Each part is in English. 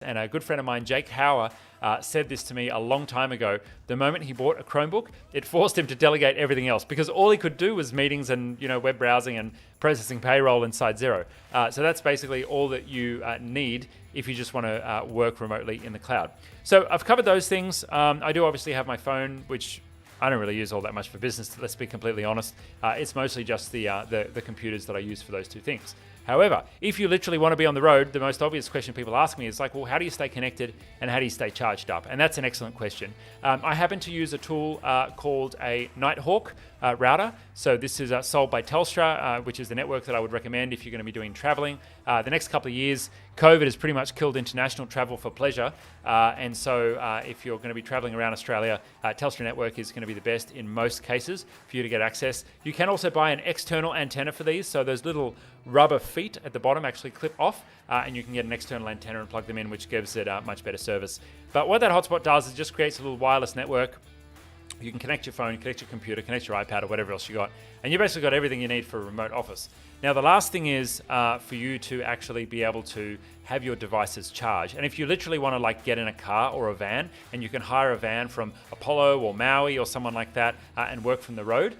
And a good friend of mine, Jake Hauer, said this to me a long time ago. The moment he bought a Chromebook, it forced him to delegate everything else because all he could do was meetings and web browsing and processing payroll inside Xero. So that's basically all that you need if you just want to work remotely in the cloud. So I've covered those things. I do obviously have my phone, which I don't really use all that much for business, let's be completely honest. It's mostly just the computers that I use for those two things. However, if you literally want to be on the road, the most obvious question people ask me is like, well, how do you stay connected and how do you stay charged up? And that's an excellent question. I happen to use a tool called a Nighthawk router. So this is sold by Telstra, which is the network that I would recommend if you're going to be doing traveling. The next couple of years, COVID has pretty much killed international travel for pleasure. And so if you're going to be traveling around Australia, Telstra network is going to be the best in most cases for you to get access. You can also buy an external antenna for these. So those little rubber feet at the bottom actually clip off and you can get an external antenna and plug them in, which gives it much better service. But what that hotspot does is just creates a little wireless network. You can connect your phone, connect your computer, connect your iPad or whatever else you got. And you basically got everything you need for a remote office. Now, the last thing is for you to actually be able to have your devices charge. And if you literally want to get in a car or a van, and you can hire a van from Apollo or Maui or someone like that and work from the road,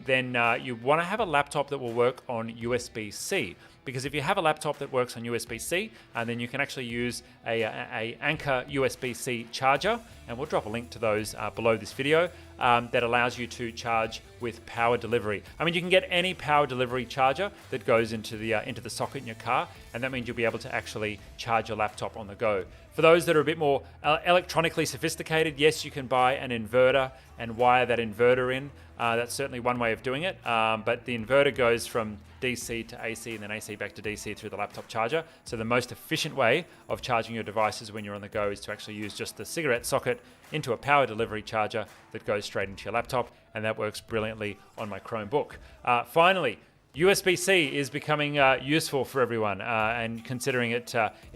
then you want to have a laptop that will work on USB-C. Because if you have a laptop that works on USB-C, then you can actually use a Anker USB-C charger, and we'll drop a link to those below this video, that allows you to charge with power delivery. I mean, you can get any power delivery charger that goes into the socket in your car, and that means you'll be able to actually charge your laptop on the go. For those that are a bit more electronically sophisticated, yes, you can buy an inverter and wire that inverter in. That's certainly one way of doing it, but the inverter goes from DC to AC and then AC back to DC through the laptop charger. So the most efficient way of charging your devices when you're on the go is to actually use just the cigarette socket into a power delivery charger that goes straight into your laptop, and that works brilliantly on my Chromebook. Finally, USB-C is becoming useful for everyone, and considering it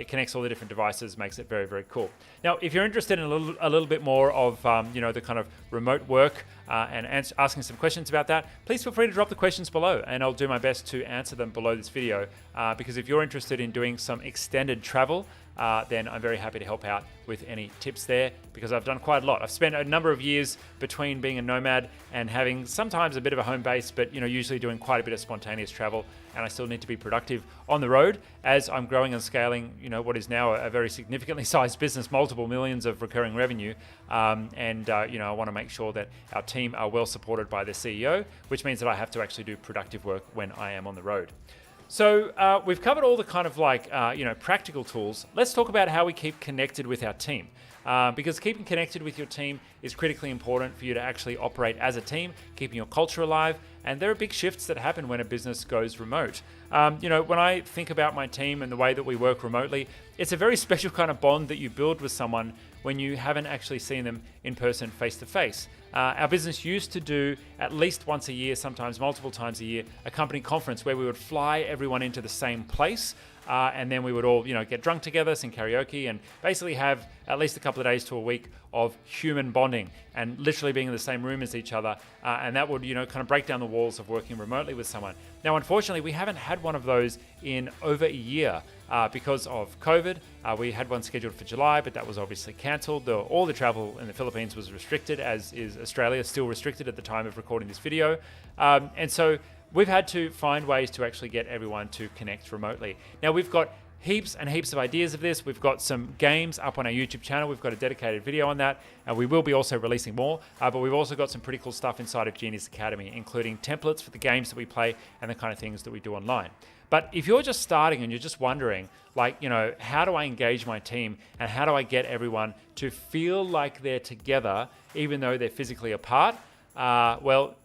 connects all the different devices makes it very, very cool. Now, if you're interested in a little bit more of the kind of remote work and asking some questions about that, please feel free to drop the questions below, and I'll do my best to answer them below this video. Because if you're interested in doing some extended travel, then I'm very happy to help out with any tips there, because I've done quite a lot. I've spent a number of years between being a nomad and having sometimes a bit of a home base, but usually doing quite a bit of spontaneous travel, and I still need to be productive on the road as I'm growing and scaling what is now a very significantly sized business, multiple millions of recurring revenue, and I want to make sure that our team are well supported by the CEO, which means that I have to actually do productive work when I am on the road. So we've covered all the kind of practical tools. Let's talk about how we keep connected with our team. Because keeping connected with your team is critically important for you to actually operate as a team, keeping your culture alive. And there are big shifts that happen when a business goes remote. When I think about my team and the way that we work remotely, it's a very special kind of bond that you build with someone when you haven't actually seen them in person face to face. Our business used to do at least once a year, sometimes multiple times a year, a company conference where we would fly everyone into the same place. And then we would all, get drunk together, sing karaoke, and basically have at least a couple of days to a week of human bonding and literally being in the same room as each other. And that would, kind of break down the walls of working remotely with someone. Now, unfortunately, we haven't had one of those in over a year because of COVID. We had one scheduled for July, but that was obviously cancelled. All the travel in the Philippines was restricted, as is Australia, still restricted at the time of recording this video. And so we've had to find ways to actually get everyone to connect remotely. Now, we've got heaps and heaps of ideas of this. We've got some games up on our YouTube channel. We've got a dedicated video on that. And we will be also releasing more. But we've also got some pretty cool stuff inside of Genius Academy, including templates for the games that we play and the kind of things that we do online. But if you're just starting and you're just wondering, how do I engage my team and how do I get everyone to feel like they're together even though they're physically apart? Well,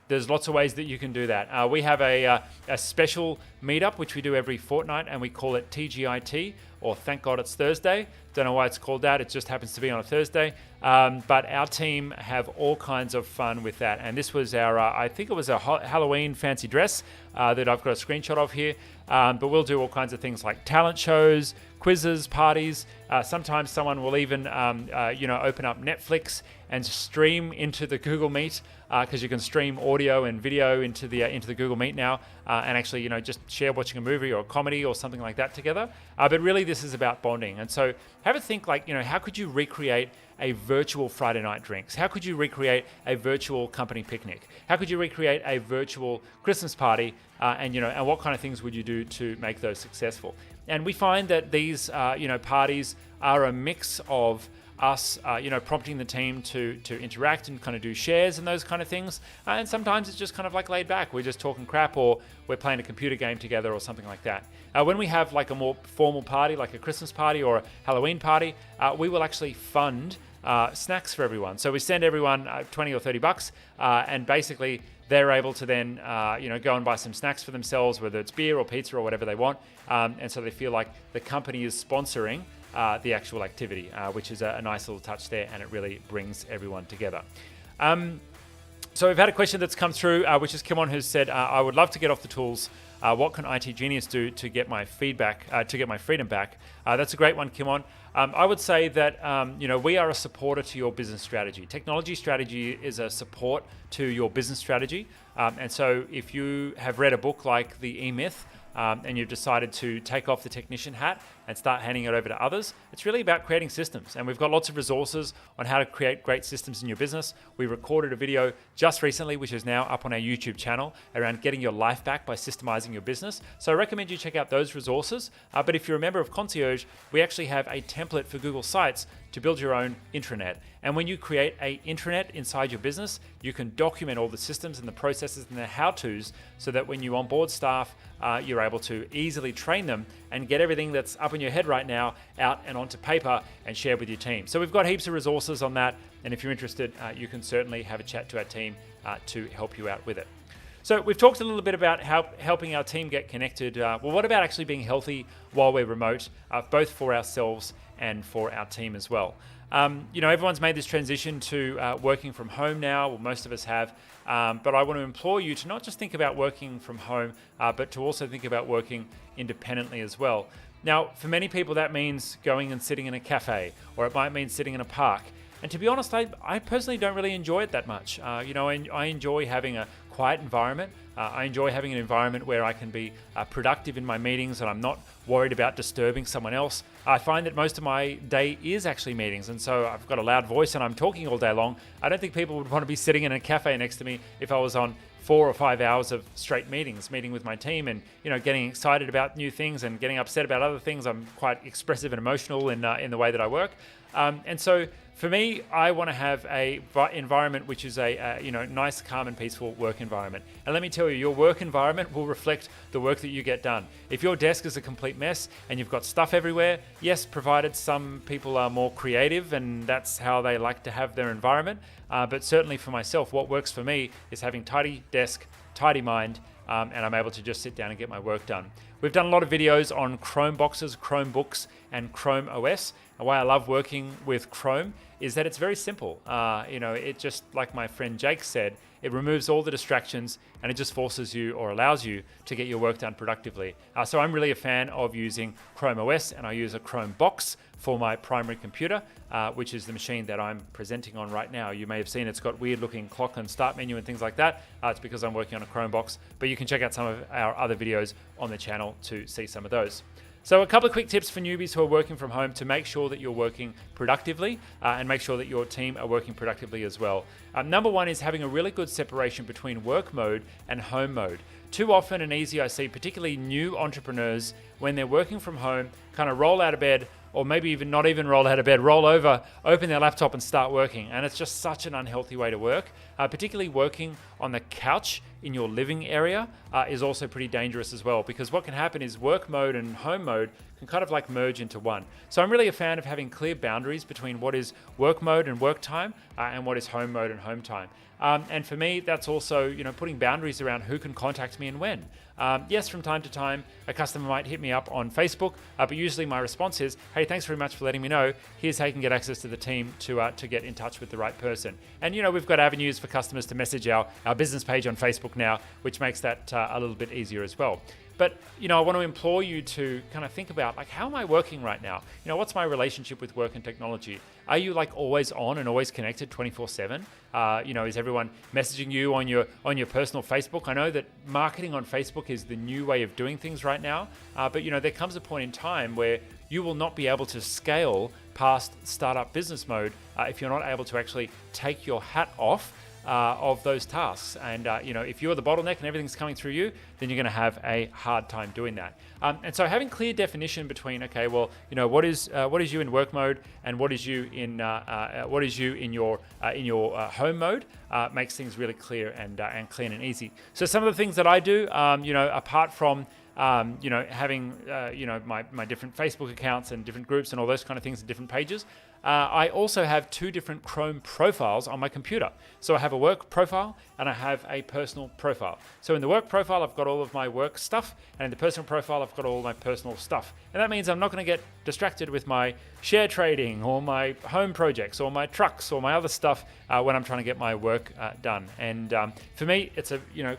there's lots of ways that you can do that. We have a special meetup, which we do every fortnight, and we call it TGIT, or Thank God It's Thursday. Don't know why it's called that. It just happens to be on a Thursday. But our team have all kinds of fun with that. And this was our, I think it was a Halloween fancy dress. that I've got a screenshot of here. But we'll do all kinds of things like talent shows, quizzes, parties. Sometimes someone will even, open up Netflix and stream into the Google Meet, because you can stream audio and video into the Google Meet now, and actually, just share watching a movie or a comedy or something like that together. But really, this is about bonding. And so, have a think like, how could you recreate a virtual Friday night drinks? How could you recreate a virtual company picnic? How could you recreate a virtual Christmas party? And what kind of things would you do to make those successful? And we find that these, parties are a mix of us, prompting the team to interact and kind of do shares and those kind of things. And sometimes it's just kind of like laid back. We're just talking crap, or we're playing a computer game together or something like that. When we have like a more formal party, like a Christmas party or a Halloween party, we will actually fund snacks for everyone. So we send everyone $20 or $30, and basically they're able to then, go and buy some snacks for themselves, whether it's beer or pizza or whatever they want. And so they feel like the company is sponsoring the actual activity, which is a nice little touch there, and it really brings everyone together. So we've had a question that's come through, which is Kimon, who said, I would love to get off the tools. What can itGenius do to get my feedback, to get my freedom back? That's a great one, Kimon. I would say that, we are a supporter to your business strategy. Technology strategy is a support to your business strategy. And so if you have read a book like The E-Myth, and you've decided to take off the technician hat and start handing it over to others, it's really about creating systems. And we've got lots of resources on how to create great systems in your business. We recorded a video just recently, which is now up on our YouTube channel, around getting your life back by systemizing your business. So I recommend you check out those resources. But if you're a member of Concierge, we actually have a template for Google Sites to build your own intranet. And when you create an intranet inside your business, you can document all the systems and the processes and the how-tos, so that when you onboard staff, you're able to easily train them and get everything that's up in your head right now out and onto paper and share with your team. So we've got heaps of resources on that. And if you're interested, you can certainly have a chat to our team to help you out with it. So we've talked a little bit about helping our team get connected. Well, what about actually being healthy while we're remote, both for ourselves and for our team as well? Everyone's made this transition to working from home now. Well, most of us have. But I want to implore you to not just think about working from home, but to also think about working independently as well. Now, for many people, that means going and sitting in a cafe, or it might mean sitting in a park. And to be honest, I personally don't really enjoy it that much. I enjoy having a quiet environment. I enjoy having an environment where I can be productive in my meetings, and I'm not worried about disturbing someone else. I find that most of my day is actually meetings, and so I've got a loud voice and I'm talking all day long. I don't think people would want to be sitting in a cafe next to me if I was on 4 or 5 hours of straight meeting with my team, and getting excited about new things and getting upset about other things. I'm quite expressive and emotional in the way that I work, and so for me, I want to have a environment which is a nice, calm and peaceful work environment. And let me tell you, your work environment will reflect the work that you get done. If your desk is a complete mess and you've got stuff everywhere, yes, provided some people are more creative and that's how they like to have their environment. But certainly for myself, what works for me is having tidy desk, tidy mind, and I'm able to just sit down and get my work done. We've done a lot of videos on Chrome boxes, Chromebooks, and Chrome OS. And why I love working with Chrome is that it's very simple. It just, like my friend Jake said, it removes all the distractions and it just forces you, or allows you, to get your work done productively. So I'm really a fan of using Chrome OS, and I use a Chrome box for my primary computer, which is the machine that I'm presenting on right now. You may have seen it's got weird looking clock and start menu and things like that. It's because I'm working on a Chrome box, but you can check out some of our other videos on the channel to see some of those. So a couple of quick tips for newbies who are working from home to make sure that you're working productively, and make sure that your team are working productively as well. Number one is having a really good separation between work mode and home mode. Too often and easy, I see particularly new entrepreneurs, when they're working from home, kind of roll out of bed, or maybe even not even roll out of bed, roll over, open their laptop and start working. And it's just such an unhealthy way to work. Particularly working on the couch in your living area is also pretty dangerous as well, because what can happen is work mode and home mode can kind of like merge into one. So I'm really a fan of having clear boundaries between what is work mode and work time and what is home mode and home time. And for me, that's also, putting boundaries around who can contact me and when. Yes, from time to time, a customer might hit me up on Facebook, but usually my response is, hey, thanks very much for letting me know. Here's how you can get access to the team to get in touch with the right person. And, we've got avenues for customers to message our business page on Facebook now, which makes that a little bit easier as well. But, I want to implore you to kind of think about, like, how am I working right now? What's my relationship with work and technology? Are you like always on and always connected 24/7? Is everyone messaging you on your personal Facebook? I know that marketing on Facebook is the new way of doing things right now. But, there comes a point in time where you will not be able to scale past startup business mode if you're not able to actually take your hat off of those tasks. And, if you're the bottleneck and everything's coming through you, then you're going to have a hard time doing that. And so having clear definition between, okay, well, what is you in work mode and what is you in your home mode makes things really clear and clean and easy. So some of the things that I do, apart from having my different Facebook accounts and different groups and all those kind of things and different pages, I also have 2 different Chrome profiles on my computer. So I have a work profile and I have a personal profile. So in the work profile, I've got all of my work stuff, and in the personal profile, I've got all of my personal stuff. And that means I'm not going to get distracted with my share trading or my home projects or my trucks or my other stuff when I'm trying to get my work done. And for me, it's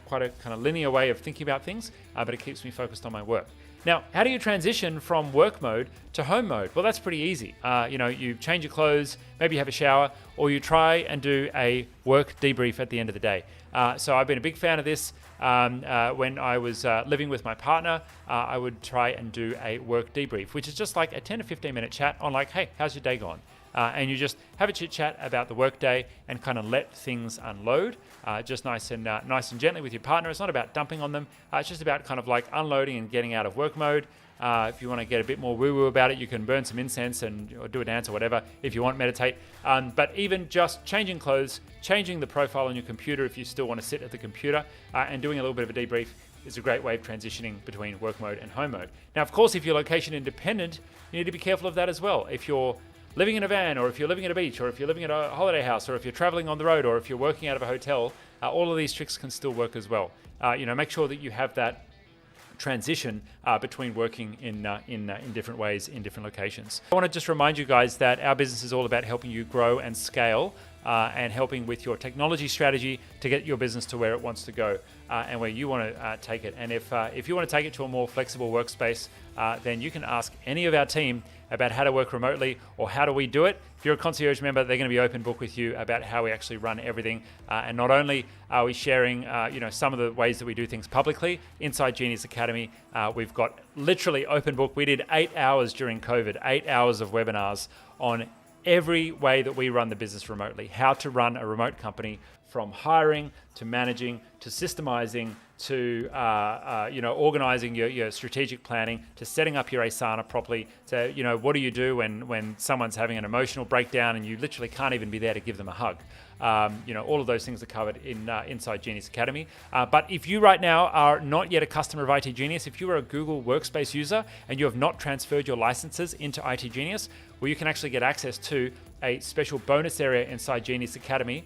quite a kind of linear way of thinking about things, but it keeps me focused on my work. Now, how do you transition from work mode to home mode? Well, that's pretty easy. You change your clothes, maybe you have a shower, or you try and do a work debrief at the end of the day. So I've been a big fan of this. When I was living with my partner, I would try and do a work debrief, which is just like a 10 to 15 minute chat on like, hey, how's your day gone? And you just have a chit chat about the workday and kind of let things unload, just nice and gently with your partner. It's not about dumping on them. It's just about kind of like unloading and getting out of work mode. If you want to get a bit more woo-woo about it, you can burn some incense or do a dance or whatever. If you want, meditate. But even just changing clothes, changing the profile on your computer if you still want to sit at the computer, and doing a little bit of a debrief is a great way of transitioning between work mode and home mode. Now, of course, if you're location independent, you need to be careful of that as well. If you're living in a van, or if you're living at a beach, or if you're living at a holiday house, or if you're traveling on the road, or if you're working out of a hotel, all of these tricks can still work as well. Make sure that you have that transition between working in different ways in different locations. I want to just remind you guys that our business is all about helping you grow and scale and helping with your technology strategy to get your business to where it wants to go and where you want to take it. And if you want to take it to a more flexible workspace, then you can ask any of our team about how to work remotely or how do we do it. If you're a concierge member, they're going to be open book with you about how we actually run everything. And not only are we sharing some of the ways that we do things publicly inside Genius Academy, we've got literally open book. We did 8 hours during COVID, 8 hours of webinars on every way that we run the business remotely, how to run a remote company from hiring to managing to systemizing to organizing your strategic planning to setting up your Asana properly to what do you do when someone's having an emotional breakdown and you literally can't even be there to give them a hug. All of those things are covered inside Genius Academy. But if you right now are not yet a customer of itGenius, if you are a Google Workspace user and you have not transferred your licenses into itGenius, well, you can actually get access to a special bonus area inside Genius Academy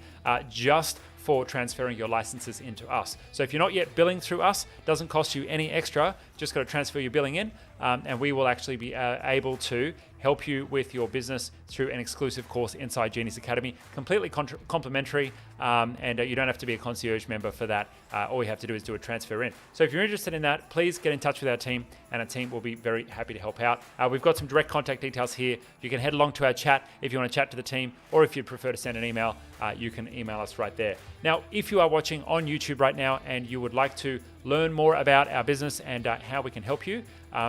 just for transferring your licenses into us. So if you're not yet billing through us, doesn't cost you any extra, just got to transfer your billing in, and we will actually be able to help you with your business through an exclusive course inside Genius Academy, completely complimentary, and you don't have to be a concierge member for that. All you have to do is do a transfer in. So if you're interested in that, please get in touch with our team, and our team will be very happy to help out. We've got some direct contact details here. You can head along to our chat if you want to chat to the team, or if you'd prefer to send an email, you can email us right there. Now, if you are watching on YouTube right now and you would like to learn more about our business and how we can help you,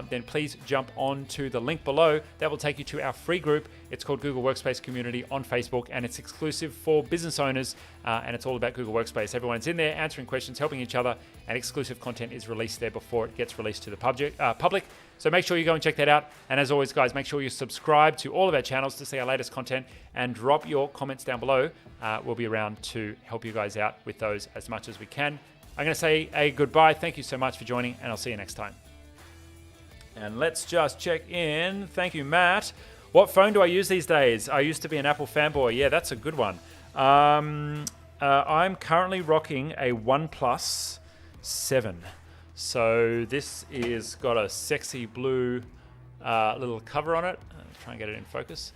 then please jump on to the link below. That will take you to our free group. It's called Google Workspace Community on Facebook, and it's exclusive for business owners, and it's all about Google Workspace. Everyone's in there answering questions, helping each other, and exclusive content is released there before it gets released to the public. So make sure you go and check that out. And as always, guys, make sure you subscribe to all of our channels to see our latest content and drop your comments down below. We'll be around to help you guys out with those as much as we can. I'm going to say a goodbye. Thank you so much for joining, and I'll see you next time. And let's just check in. Thank you, Matt. What phone do I use these days? I used to be an Apple fanboy. Yeah, that's a good one. I'm currently rocking a OnePlus 7. So this is got a sexy blue little cover on it. Let's try and get it in focus.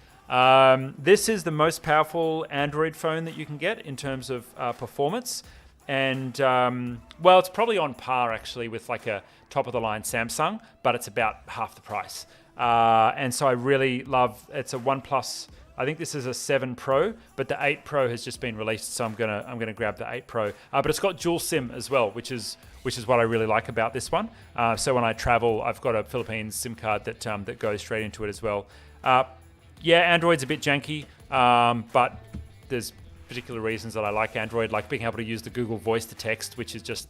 This is the most powerful Android phone that you can get in terms of performance. And, well, it's probably on par, actually, with like a top-of-the-line Samsung, but it's about half the price. And so I really love, it's a OnePlus, I think this is a 7 Pro, but the 8 Pro has just been released, so I'm gonna grab the 8 Pro. But it's got dual SIM as well, which is what I really like about this one. So when I travel, I've got a Philippines SIM card that goes straight into it as well. Yeah, Android's a bit janky, but there's particular reasons that I like Android, like being able to use the Google Voice to Text, which is just,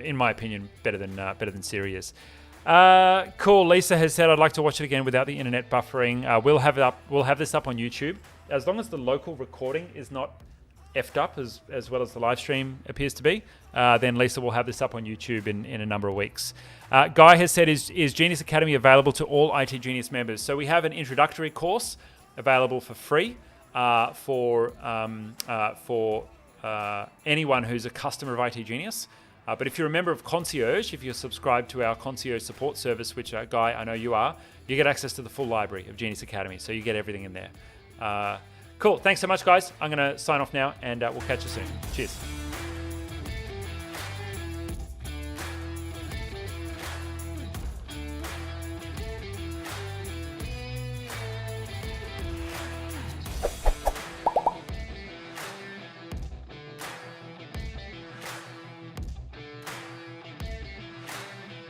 in my opinion, better than Siri is. Cool. Lisa has said, I'd like to watch it again without the internet buffering. We'll have this up on YouTube. As long as the local recording is not effed up as well as the live stream appears to be, then Lisa will have this up on YouTube in a number of weeks. Guy has said, is Genius Academy available to all itGenius members? So we have an introductory course available for free for anyone who's a customer of itGenius. But if you're a member of Concierge, if you're subscribed to our Concierge support service, which, Guy, I know you are, you get access to the full library of Genius Academy. So you get everything in there. Cool. Thanks so much, guys. I'm going to sign off now, and we'll catch you soon. Cheers.